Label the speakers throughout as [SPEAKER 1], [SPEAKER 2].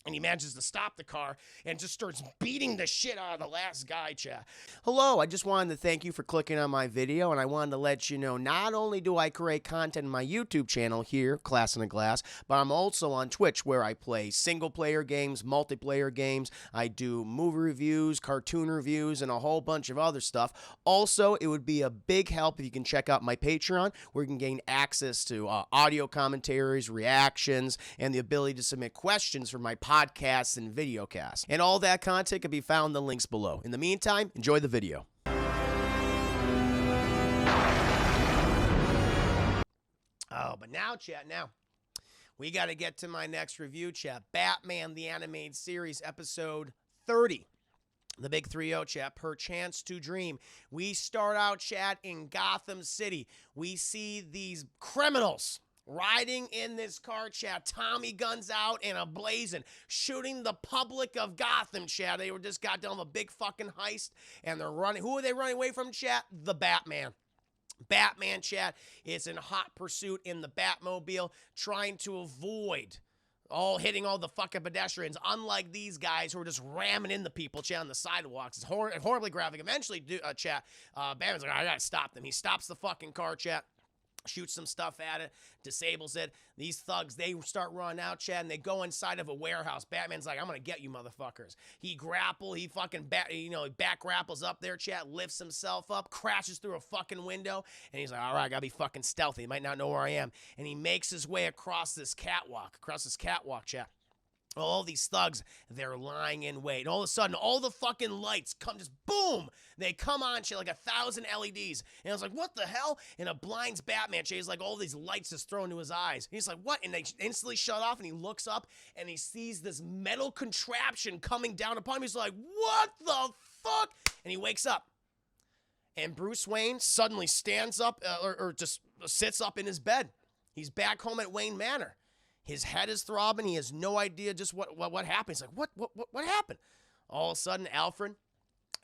[SPEAKER 1] And he manages to stop the car and just starts beating the shit out of the last guy, chat. Hello, I just wanted to thank you for clicking on my video, and I wanted to let you know not only do I create content in my YouTube channel here, Class in a Glass, but I'm also on Twitch where I play single-player games, multiplayer games. I do movie reviews, cartoon reviews, and a whole bunch of other stuff. Also, it would be a big help if you can check out my Patreon, where you can gain access to audio commentaries, reactions, and the ability to submit questions for my podcasts and videocasts. And all that content can be found in the links below. In the meantime, enjoy the video. Oh, but now, chat, now we got to get to my next review, chat. Batman the Animated Series, episode 30. The big 3-0, chat, Perchance to Dream. We start out, chat, in Gotham City. We see these criminals riding in this car, chat. Tommy guns out and a blazing, shooting the public of Gotham, chat. They were just got done with a big fucking heist, and they're running. Who are they running away from, chat? The Batman. Batman, chat, is in hot pursuit in the Batmobile, trying to avoid hitting all the fucking pedestrians, unlike these guys who are just ramming into people, chat, on the sidewalks. It's horribly graphic. Eventually, chat, Batman's like, I gotta stop them. He stops the fucking car, chat, shoots some stuff at it, disables it. These thugs, they start running out, chat, and they go inside of a warehouse. Batman's like, I'm gonna get you motherfuckers. He fucking back grapples up there, chat, lifts himself up, crashes through a fucking window, and he's like, all right, I gotta be fucking stealthy. He might not know where I am. And he makes his way across this catwalk, chat. All these thugs, they're lying in wait. And all of a sudden, all the fucking lights come, just boom! They come on, shit, like 1,000 LEDs. And I was like, what the hell? And it blinds Batman, shit. He's like, all these lights just thrown into his eyes. And he's like, what? And they instantly shut off, and he looks up, and he sees this metal contraption coming down upon him. He's like, what the fuck? And he wakes up. And Bruce Wayne suddenly stands up, or just sits up in his bed. He's back home at Wayne Manor. His head is throbbing. He has no idea just what happened. He's like, what happened? All of a sudden, Alfred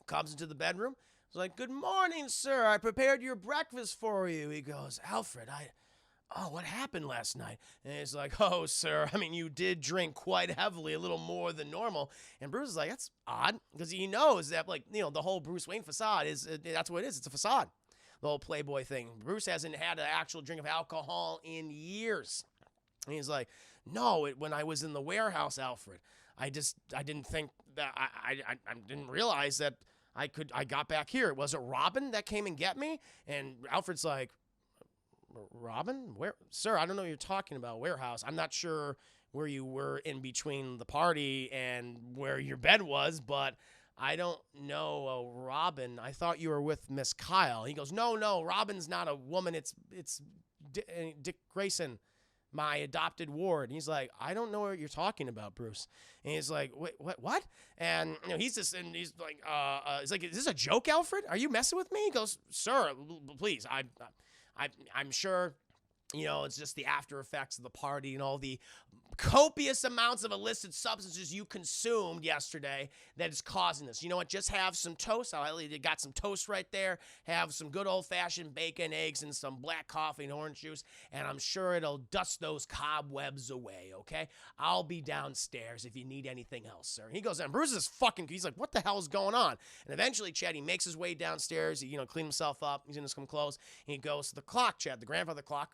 [SPEAKER 1] comes into the bedroom. He's like, good morning, sir. I prepared your breakfast for you. He goes, Alfred, what happened last night? And he's like, oh, sir, I mean, you did drink quite heavily, a little more than normal. And Bruce is like, that's odd, because he knows that, like, the whole Bruce Wayne facade that's what it is. It's a facade, the whole Playboy thing. Bruce hasn't had an actual drink of alcohol in years. And he's like, no, when I was in the warehouse, Alfred, I didn't think that, I didn't realize that I got back here. Was it Robin that came and get me? And Alfred's like, Robin? Where? Sir, I don't know what you're talking about, warehouse. I'm not sure where you were in between the party and where your bed was, but I don't know, Robin. I thought you were with Miss Kyle. He goes, no, Robin's not a woman. It's Dick Grayson, my adopted ward. And he's like, I don't know what you're talking about, Bruce. And he's like, wait, what? And he's like, is this a joke, Alfred? Are you messing with me? He goes, sir, please, I'm sure, it's just the after effects of the party and all the copious amounts of illicit substances you consumed yesterday that is causing this. You know what? Just have some toast. I got some toast right there. Have some good old-fashioned bacon, eggs, and some black coffee and orange juice, and I'm sure it'll dust those cobwebs away, okay? I'll be downstairs if you need anything else, sir. He goes, and Bruce is he's like, what the hell is going on? And eventually, Chad, he makes his way downstairs. He, clean himself up. He's in some clothes. He goes to the clock, Chad, the grandfather clock,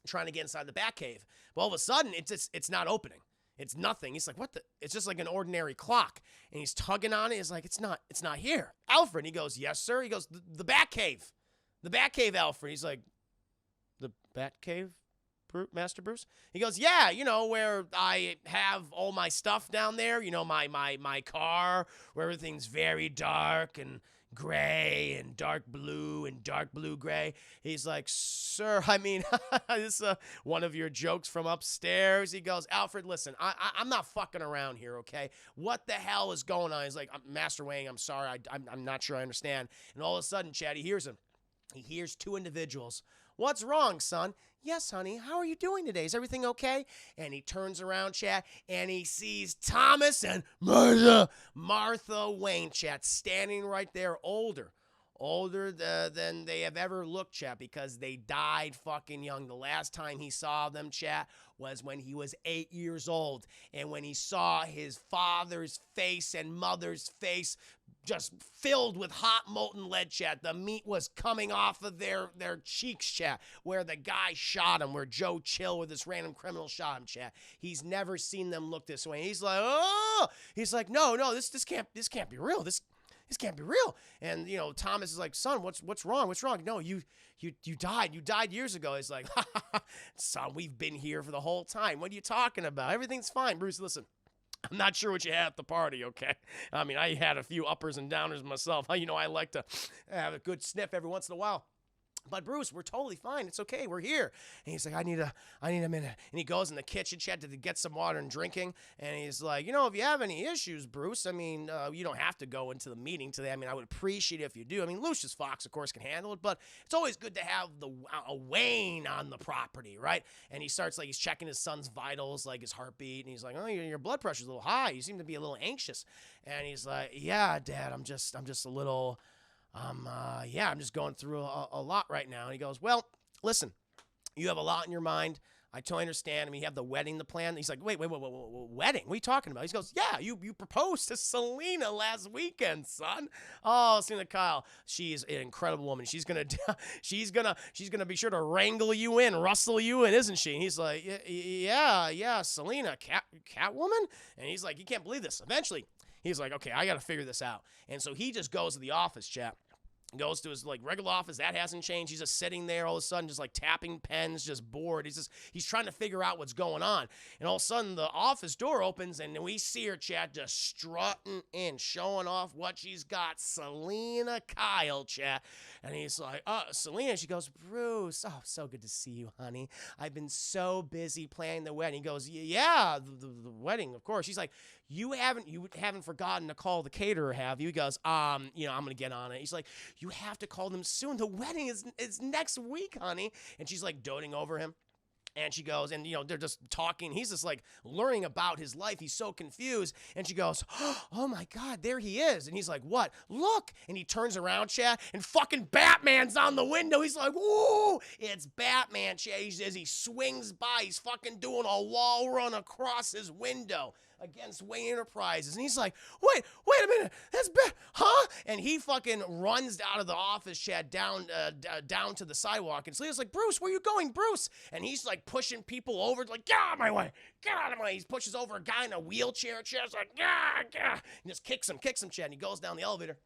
[SPEAKER 1] trying to get inside the Batcave. But all of a sudden, it's not opening. It's nothing. He's like, what the? It's just like an ordinary clock. And he's tugging on it. He's like, it's not here. Alfred, he goes, yes, sir. He goes, the Batcave. The Batcave, Alfred. He's like, the Batcave, Master Bruce? He goes, yeah, where I have all my stuff down there. My car, where everything's very dark and gray and dark blue gray. He's like, sir, I mean, this is one of your jokes from upstairs. He goes, Alfred, listen, I'm not fucking around here, okay? What the hell is going on? He's like, Master Wayne, I'm sorry, I'm not sure I understand. And all of a sudden, Chad, he hears him. He hears two individuals. What's wrong, son? Yes, honey. How are you doing today? Is everything okay? And he turns around, chat, and he sees Thomas and Martha Wayne, chat, standing right there, older older than they have ever looked, chat, because they died fucking young. The last time he saw them, chat, was when he was 8 years old. And when he saw his father's face and mother's face just filled with hot molten lead, chat. The meat was coming off of their cheeks, chat, where the guy shot him, where Joe Chill with this random criminal shot him, chat. He's never seen them look this way. He's like, oh, he's like, no, this can't be real. This can't be real. And you know, Thomas is like, son, what's wrong? What's wrong? No, you died. You died years ago. He's like, ha, ha, ha, son, we've been here for the whole time. What are you talking about? Everything's fine. Bruce, listen. I'm not sure what you had at the party, okay? I mean, I had a few uppers and downers myself. You know, I like to have a good sniff every once in a while. But Bruce, we're totally fine. It's okay. We're here. And he's like, I need a minute. And he goes in the kitchen, chat, to get some water and drinking. And he's like, you know, if you have any issues, Bruce, I mean, you don't have to go into the meeting today. I mean, I would appreciate it if you do. I mean, Lucius Fox, of course, can handle it, but it's always good to have a Wayne on the property, right? And he starts, like, he's checking his son's vitals, like his heartbeat. And he's like, oh, your blood pressure's a little high. You seem to be a little anxious. And he's like, yeah, Dad, I'm just a little... I'm just going through a lot right now. And he goes, well, listen, you have a lot in your mind. I totally understand. I mean, you have the wedding to plan. He's like, wait, wedding? What are you talking about? He goes, yeah, you proposed to Selina last weekend, son. Oh, Selina Kyle, she is an incredible woman. She's gonna be sure to wrangle you in, rustle you in, isn't she? And he's like, yeah, Selina, Catwoman? And he's like, you can't believe this. Eventually, he's like, okay, I got to figure this out. And so he just goes to the office, chap. Goes to his like regular office. That hasn't changed. He's just sitting there all of a sudden, just like tapping pens, just bored. He's trying to figure out what's going on. And all of a sudden the office door opens and we see her, chat, just strutting in, showing off what she's got. Selina Kyle, chat. And he's like, Selina. She goes, Bruce, oh, so good to see you, honey. I've been so busy planning the wedding. He goes, yeah, the wedding, of course. She's like, you haven't forgotten to call the caterer, have you? He goes, I'm gonna get on it. He's like, you have to call them soon. The wedding is next week, honey. And she's like doting over him. And she goes, and you know, they're just talking. He's just like learning about his life. He's so confused. And she goes, oh my God, there he is. And he's like, what? Look. And he turns around, chat, and fucking Batman's on the window. He's like, woo, it's Batman, chat. As he swings by, he's fucking doing a wall run across his window against Wayne Enterprises. And he's like, wait a minute, that's huh? And he fucking runs out of the office, chat, down to the sidewalk. And Selena's like, Bruce, where you going, Bruce? And he's like pushing people over, like, get out of my way, get out of my way. He pushes over a guy in a wheelchair, chat's like, and just kicks him, chat, and he goes down the elevator.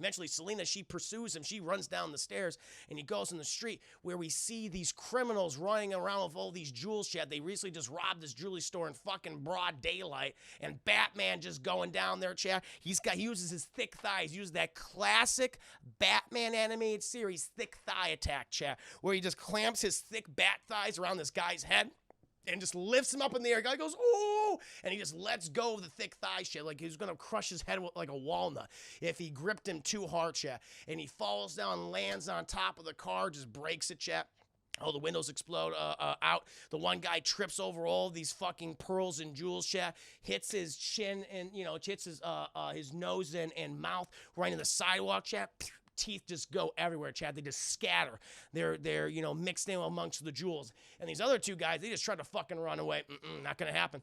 [SPEAKER 1] Eventually, Selina, she pursues him. She runs down the stairs, and he goes in the street where we see these criminals running around with all these jewels, chat. They recently just robbed this jewelry store in fucking broad daylight, and Batman just going down there, chat. He uses his thick thighs. He uses that classic Batman animated series thick thigh attack, chat, where he just clamps his thick bat thighs around this guy's head and just lifts him up in the air. Guy goes, ooh, and he just lets go of the thick thigh, shit, like he's gonna crush his head like a walnut if he gripped him too hard, chat. And he falls down, lands on top of the car, just breaks it, chat. Oh, the windows explode out. The one guy trips over all these fucking pearls and jewels, chat. Hits his chin and, you know, hits his nose and mouth right in the sidewalk, chat. Teeth just go everywhere, Chad. They just scatter. They're you know, mixed in amongst the jewels. And these other two guys, they just try to fucking run away. Not gonna happen.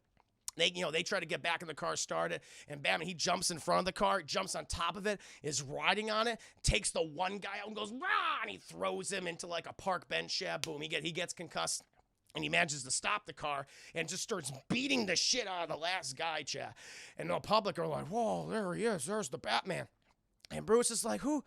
[SPEAKER 1] They try to get back in the car, start it, and Batman, he jumps in front of the car, jumps on top of it, is riding on it, takes the one guy out and goes, rah, and he throws him into like a park bench, Chad. Boom, he gets concussed. And he manages to stop the car and just starts beating the shit out of the last guy, Chad. And the public are like, whoa, there he is. There's the Batman. And Bruce is like, who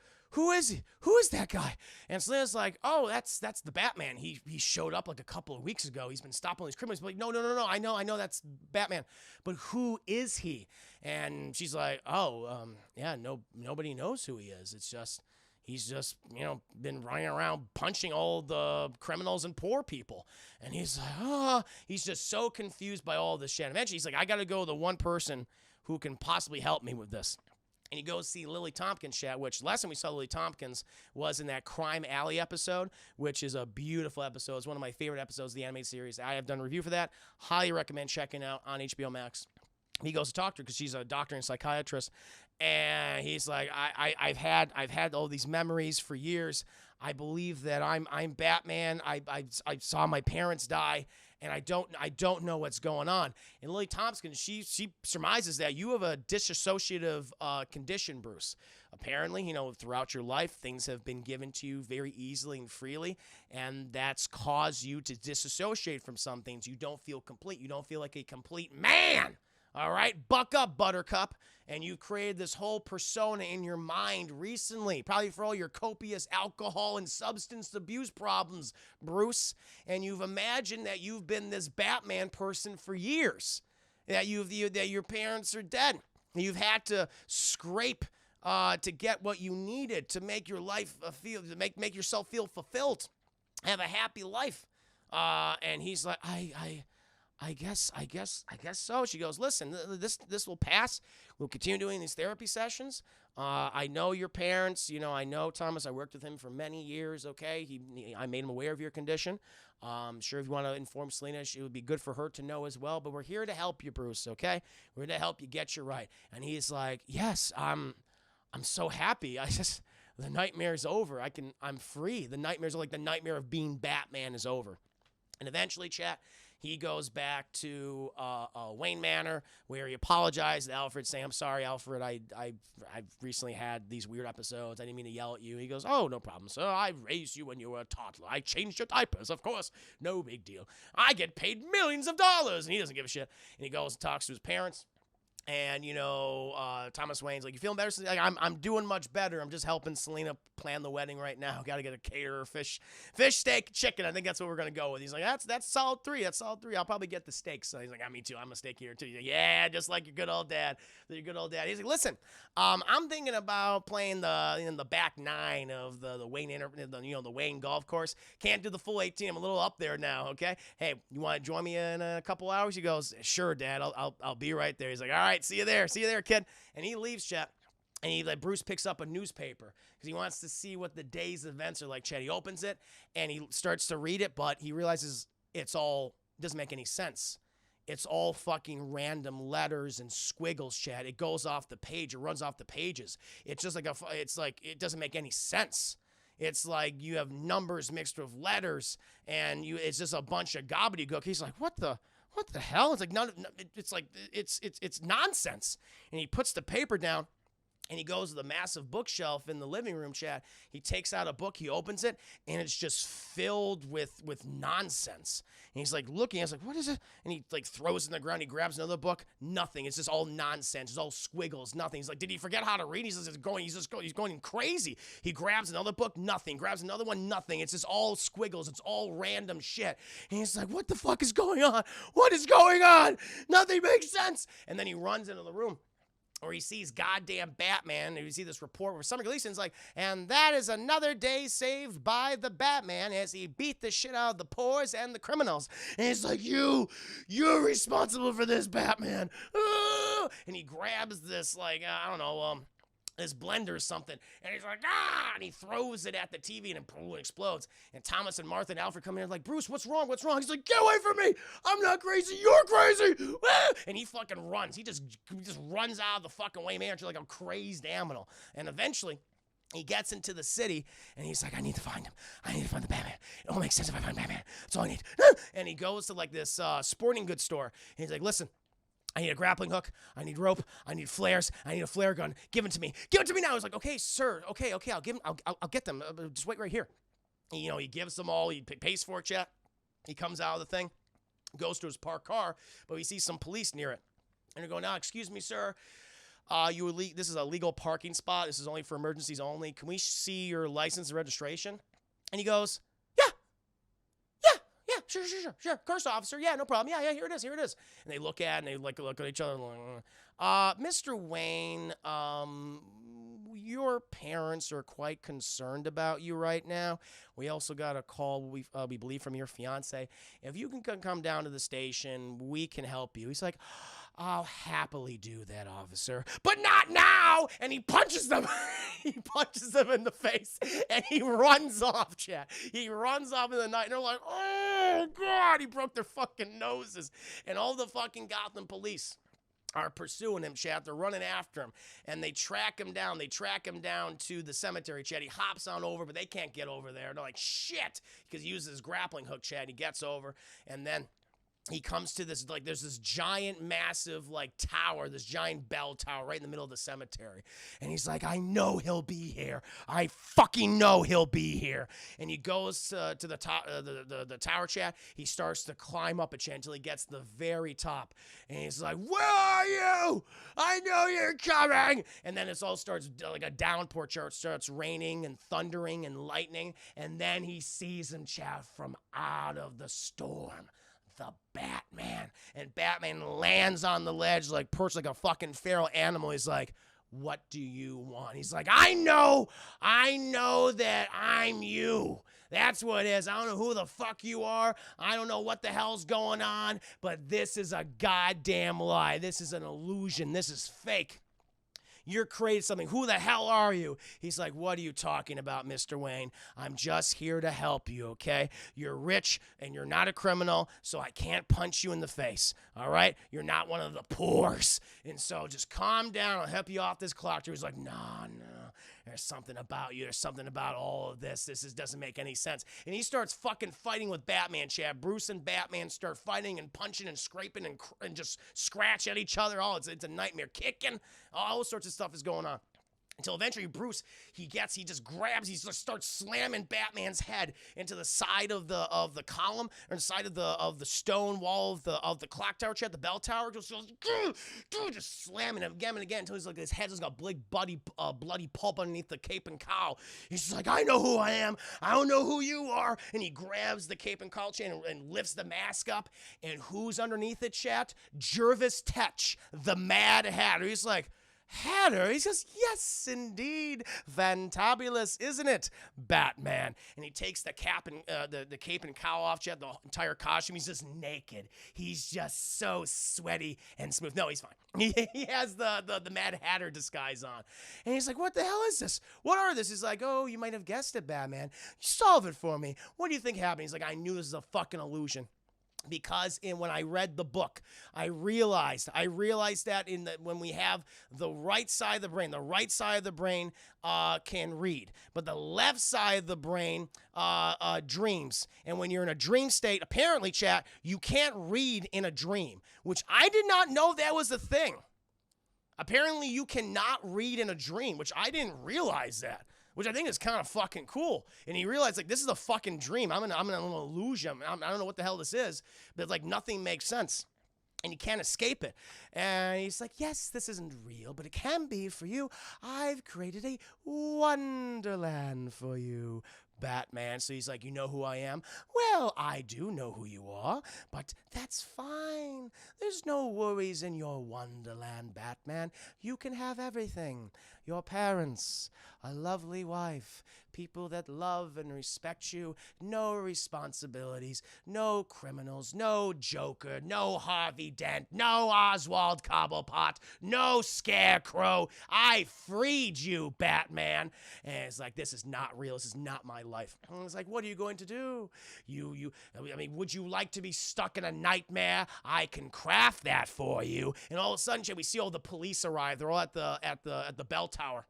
[SPEAKER 1] is he? Who is that guy? And Selina's like, oh, that's the Batman. He showed up like a couple of weeks ago. He's been stopping all these criminals. But like, no. I know that's Batman. But who is he? And she's like, nobody knows who he is. It's just, he's just, you know, been running around punching all the criminals and poor people. And he's like, he's just so confused by all this shit. Eventually, he's like, I got to go to the one person who can possibly help me with this. And he goes see Lily Tompkins, chat, which last time we saw Lily Tompkins was in that Crime Alley episode, which is a beautiful episode. It's one of my favorite episodes of the animated series. I have done a review for that. Highly recommend checking out on HBO Max. He goes to talk to her because she's a doctor and psychiatrist, And he's like, I've had all these memories for years. I believe that I'm Batman. I saw my parents die, and I don't know what's going on. And Lily Thompson, she surmises that you have a dissociative condition, Bruce. Apparently, throughout your life, things have been given to you very easily and freely, and that's caused you to disassociate from some things. You don't feel complete. You don't feel like a complete man. All right, buck up, Buttercup. And you created this whole persona in your mind recently, probably for all your copious alcohol and substance abuse problems, Bruce. And you've imagined that you've been this Batman person for years, that that your parents are dead. You've had to scrape to get what you needed to make your life to make yourself feel fulfilled, have a happy life. And he's like, I guess so. She goes, listen, this will pass. We'll continue doing these therapy sessions. I know your parents. I know Thomas. I worked with him for many years. Okay, I made him aware of your condition. Sure, if you want to inform Selina, it would be good for her to know as well. But we're here to help you, Bruce. Okay, we're here to help you get you right. And he's like, yes, I'm so happy. The nightmare's over. I'm free. The nightmare's like the nightmare of being Batman is over. And eventually, chat, he goes back to Wayne Manor, where he apologized to Alfred, saying, I'm sorry, Alfred, I've recently had these weird episodes. I didn't mean to yell at you. He goes, oh, no problem, sir. I raised you when you were a toddler. I changed your diapers, of course. No big deal. I get paid millions of dollars. And he doesn't give a shit. And he goes and talks to his parents. And, Thomas Wayne's like, you feeling better? Like, I'm doing much better. I'm just helping Selina plan the wedding right now. Got to get a caterer, fish, steak, chicken. I think that's what we're going to go with. He's like, that's solid 3. That's solid 3. I'll probably get the steak. So he's like, me too. I'm a steak here too. He's like, yeah, just like your good old dad. He's like, listen, I'm thinking about playing the back 9 of the Wayne the Wayne golf course. Can't do the full 18. I'm a little up there now. Okay. Hey, you want to join me in a couple hours? He goes, sure, Dad. I'll be right there. He's like, all right. See you there, kid. And he leaves, chat. And Bruce picks up a newspaper because he wants to see what the day's events are like, chat. He opens it and he starts to read it, but he realizes doesn't make any sense. It's all fucking random letters and squiggles, chat. It goes off the page. It runs off the pages. It's just like it doesn't make any sense. It's like you have numbers mixed with letters, and it's just a bunch of gobbledygook. He's like, what the hell? It's like it's nonsense. And he puts the paper down and he goes to the massive bookshelf in the living room, chat. He takes out a book, he opens it, and it's just filled with nonsense. And he's like looking, I was like, what is it? And he like throws it in the ground, he grabs another book, nothing. It's just all nonsense, it's all squiggles, nothing. He's like, did he forget how to read? He's going crazy. He grabs another book, nothing. Grabs another one, nothing. It's just all squiggles, it's all random shit. And he's like, what the fuck is going on? What is going on? Nothing makes sense. And then he runs into the room, or he sees goddamn Batman, and you see this report where Summer Gleason's like, and that is another day saved by the Batman as he beat the shit out of the poors and the criminals. And he's like, you're responsible for this, Batman. And he grabs this, this blender or something, and he's like, and he throws it at the TV, and it explodes. And Thomas and Martha and Alfred come in and like, Bruce, what's wrong? He's like, get away from me! I'm not crazy, you're crazy! And he fucking runs. He just runs out of the fucking Wayne Manor like a crazed animal. And eventually, he gets into the city, and he's like, I need to find him. I need to find the Batman. It all makes sense if I find Batman. That's all I need. And he goes to like this sporting goods store, and he's like, listen, I need a grappling hook. I need rope. I need flares. I need a flare gun. Give it to me. Give it to me now. He's like, okay, sir. Okay. I'll give him. I'll get them. Just wait right here. And, he gives them all. He pays for it, chat. He comes out of the thing, goes to his parked car, but he sees some police near it. And they go, now, excuse me, sir. This is a legal parking spot. This is only for emergencies only. Can we see your license and registration? And he goes, yeah, sure. Of course, officer. Yeah, no problem. Yeah, here it is. And they look at each other like, Mr. Wayne, your parents are quite concerned about you right now. We also got a call, we believe, from your fiance. If you can come down to the station, we can help you. He's like, I'll happily do that, officer, but not now. And he punches them. He punches them in the face, and he runs off, chat. He runs off in the night, and they're like, oh, God, he broke their fucking noses. And all the fucking Gotham police are pursuing him, chat. They're running after him, and they track him down. They track him down to the cemetery, chat. He hops on over, but they can't get over there. They're like, shit, because he uses his grappling hook, chat. He gets over, and then he comes to this, like, there's this giant, massive, like, tower, this giant bell tower right in the middle of the cemetery. And he's like, I know he'll be here. I fucking know he'll be here. And he goes to the top, the tower, chat. He starts to climb up a chat until he gets to the very top. And he's like, where are you? I know you're coming. And then it all starts, like a downpour, chat. It starts raining and thundering and lightning. And then he sees him, chat, from out of the storm. The Batman. And Batman lands on the ledge, like perched like a fucking feral animal. He's like, what do you want? He's like, I know that I'm you. That's what it is. I don't know who the fuck you are. I don't know what the hell's going on, but this is a goddamn lie. This is an illusion. This is fake. You're creating something. Who the hell are you? He's like, what are you talking about, Mr. Wayne? I'm just here to help you, okay? You're rich and you're not a criminal, so I can't punch you in the face, all right? You're not one of the poors. And so just calm down. I'll help you off this clock. He's like, no. There's something about you. There's something about all of this. This doesn't make any sense. And he starts fucking fighting with Batman, Chad. Bruce and Batman start fighting and punching and scraping and just scratch at each other. Oh, it's a nightmare. Kicking. All sorts of stuff is going on. Until eventually Bruce, he just grabs, he just starts slamming Batman's head into the side of the column, or the side of the stone wall of the clock tower, the bell tower, just slamming him again and again until he's like, his head's just got bloody pulp underneath the cape and cowl. He's just like, I know who I am. I don't know who you are. And he grabs the cape and cowl chain and lifts the mask up. And who's underneath it, chat? Jervis Tetch, the Mad Hatter. He's like, Hatter? He says, yes, indeed. Fantabulous, isn't it, Batman? And he takes the cap and the cape and cowl off, the entire costume. He's just naked. He's just so sweaty and smooth. No, he's fine. He has the Mad Hatter disguise on. And he's like, what the hell is this? What are this? He's like, oh, you might have guessed it, Batman. Solve it for me. What do you think happened? He's like, I knew this was a fucking illusion. Because when I read the book, I realized that when we have the right side of the brain can read, but the left side of the brain dreams. And when you're in a dream state, apparently, chat, you can't read in a dream, which I did not know that was a thing. Apparently, you cannot read in a dream, which I didn't realize that. Which I think is kind of fucking cool. And he realized, like, this is a fucking dream. I'm in an illusion. I don't know what the hell this is, but, like, nothing makes sense. And you can't escape it. And he's like, yes, this isn't real, but it can be for you. I've created a wonderland for you, Batman. So he's like, you know who I am? Well, I do know who you are, but that's fine. There's no worries in your wonderland, Batman. You can have everything. Your parents, a lovely wife, people that love and respect you, no responsibilities, no criminals, no Joker, no Harvey Dent, no Oswald Cobblepot, no Scarecrow. I freed you, Batman. And it's like, this is not real. This is not my life. And it's like, what are you going to do? I mean, would you like to be stuck in a nightmare? I can craft that for you. And all of a sudden, we see all the police arrive. They're all at the bell tower.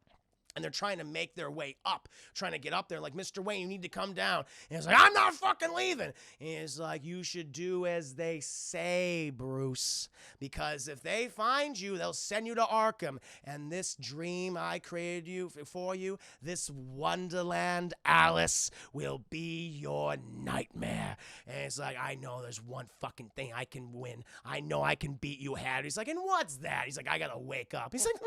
[SPEAKER 1] And they're trying to make their way up, trying to get up there. Like, Mr. Wayne, you need to come down. And he's like, I'm not fucking leaving. And he's like, you should do as they say, Bruce. Because if they find you, they'll send you to Arkham. And this dream I created for you, this Wonderland Alice, will be your nightmare. And it's like, I know there's one fucking thing I can win. I know I can beat you, Hatter. He's like, and what's that? He's like, I gotta wake up. He's like,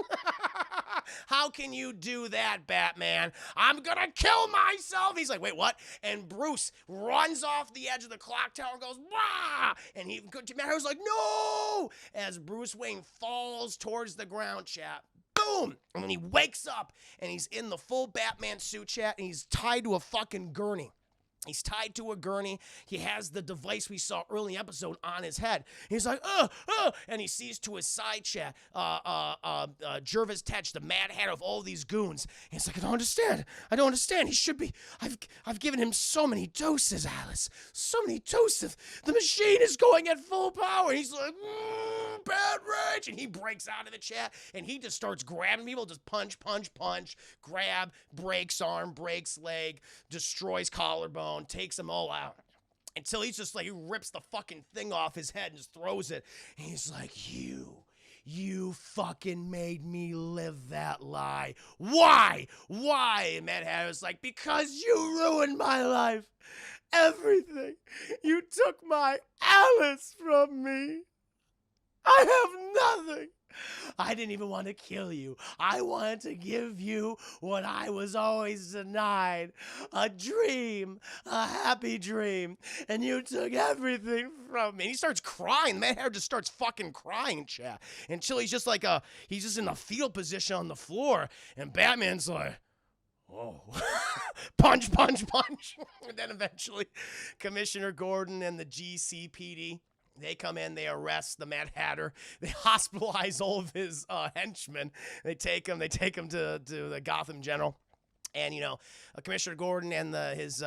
[SPEAKER 1] how can you do that, Batman? I'm gonna kill myself. He's like, wait, what? And Bruce runs off the edge of the clock tower and goes, wah! And Matter's like, no! As Bruce Wayne falls towards the ground, chat. Boom! And then he wakes up and he's in the full Batman suit, chat, and he's tied to a fucking gurney. He's tied to a gurney. He has the device we saw early in the episode on his head. He's like, and he sees to his side chat, Jervis Tetch, the Mad Hatter of all these goons. He's like, I don't understand. He should be, I've given him so many doses, Alice. So many doses. The machine is going at full power. And he's like, bad rage. And he breaks out of the chat, and he just starts grabbing people, just punch, grab, breaks arm, breaks leg, destroys collarbone, takes them all out. Until he's just like, he rips the fucking thing off his head and just throws it. And he's like, you fucking made me live that lie. Why? And Mad Hatter's like, because you ruined my life. Everything. You took my Alice from me. I have nothing. I didn't even want to kill you. I wanted to give you what I was always denied. A dream. A happy dream. And you took everything from me. And he starts crying. Mad Hatter just starts fucking crying, chat. Until he's just like he's just in the fetal position on the floor. And Batman's like, whoa. punch. And then eventually Commissioner Gordon and the GCPD, they come in, they arrest the Mad Hatter, they hospitalize all of his henchmen, they take him to the Gotham General, and Commissioner Gordon and his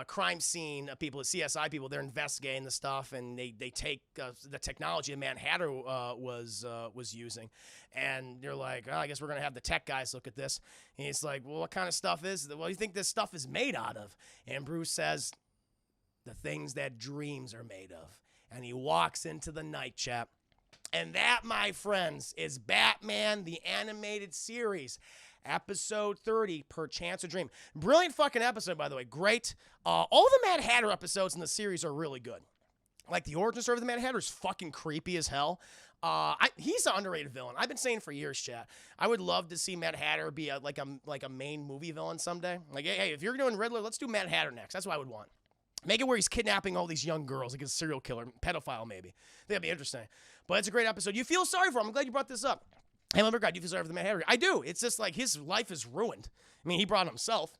[SPEAKER 1] crime scene people, CSI people, they're investigating the stuff, and they take the technology the Mad Hatter was using, and they're like, I guess we're gonna have the tech guys look at this, and he's like, well, what kind of stuff is it? What do you think this stuff is made out of? And Bruce says, the things that dreams are made of. And he walks into the night, chap. And that, my friends, is Batman the Animated Series, episode 30, Perchance a Dream. Brilliant fucking episode, by the way. Great. All the Mad Hatter episodes in the series are really good. Like, the origin story of the Mad Hatter is fucking creepy as hell. He's an underrated villain. I've been saying for years, chat. I would love to see Mad Hatter be a main movie villain someday. Like, hey, if you're doing Riddler, let's do Mad Hatter next. That's what I would want. Make it where he's kidnapping all these young girls, like a serial killer, pedophile maybe. I think that'd be interesting. But it's a great episode. You feel sorry for him. I'm glad you brought this up. Hey, Lumber God, do you feel sorry for the Mad Hatter? I do. It's just like his life is ruined. I mean, he brought it himself.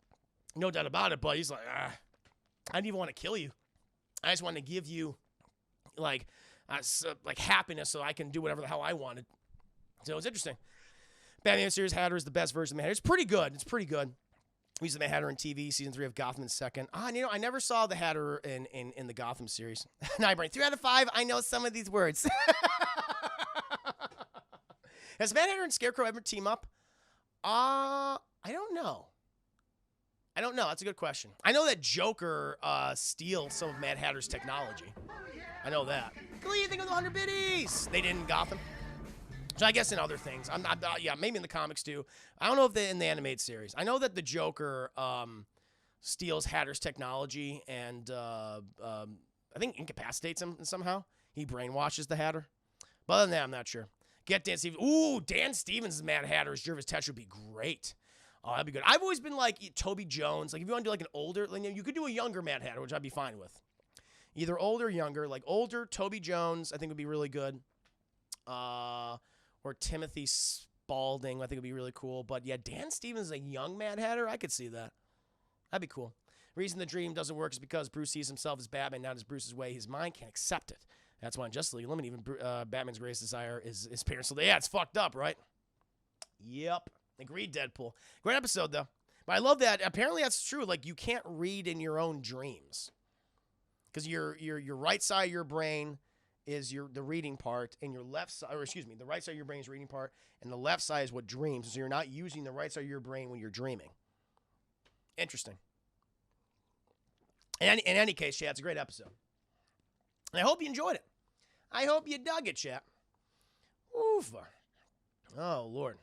[SPEAKER 1] No doubt about it. But he's like, I didn't even want to kill you. I just wanted to give you, like happiness so I can do whatever the hell I wanted. So it's interesting. Batman series Hatter is the best version of the Mad Hatter. It's pretty good. We used the Mad Hatter in TV, season 3 of Gotham in second. I never saw the Hatter in the Gotham series. Nightbrain, 3 out of 5. I know some of these words. Has Mad Hatter and Scarecrow ever team up? I don't know. That's a good question. I know that Joker steals some of Mad Hatter's technology. I know that. What do you think of the 100 biddies? They did in Gotham. So I guess in other things. Maybe in the comics too. I don't know if they're in the animated series. I know that the Joker steals Hatter's technology and I think incapacitates him somehow. He brainwashes the Hatter. But other than that, I'm not sure. Get Dan Stevens. Ooh, Dan Stevens' Mad Hatter as Jervis Tetch would be great. Oh, that'd be good. I've always been like Toby Jones. Like if you want to do like an older, you could do a younger Mad Hatter, which I'd be fine with. Either older or younger. Like older Toby Jones, I think would be really good. Or Timothy Spalding, I think would be really cool. But yeah, Dan Stevens is a young Mad Hatter. I could see that. That'd be cool. The reason the dream doesn't work is because Bruce sees himself as Batman, not as Bruce's way. His mind can't accept it. That's why in Justice League Unlimited, even Batman's greatest desire is his parents. So yeah, it's fucked up, right? Yep. Agreed, Deadpool. Great episode, though. But I love that. Apparently that's true. Like, you can't read in your own dreams. Because your right side of your brain is the reading part, and your left side, the right side of your brain is reading part, and the left side is what dreams. So you're not using the right side of your brain when you're dreaming. Interesting. In any case, yeah, it's a great episode. And I hope you enjoyed it. I hope you dug it, chat. Oof. Oh, Lord.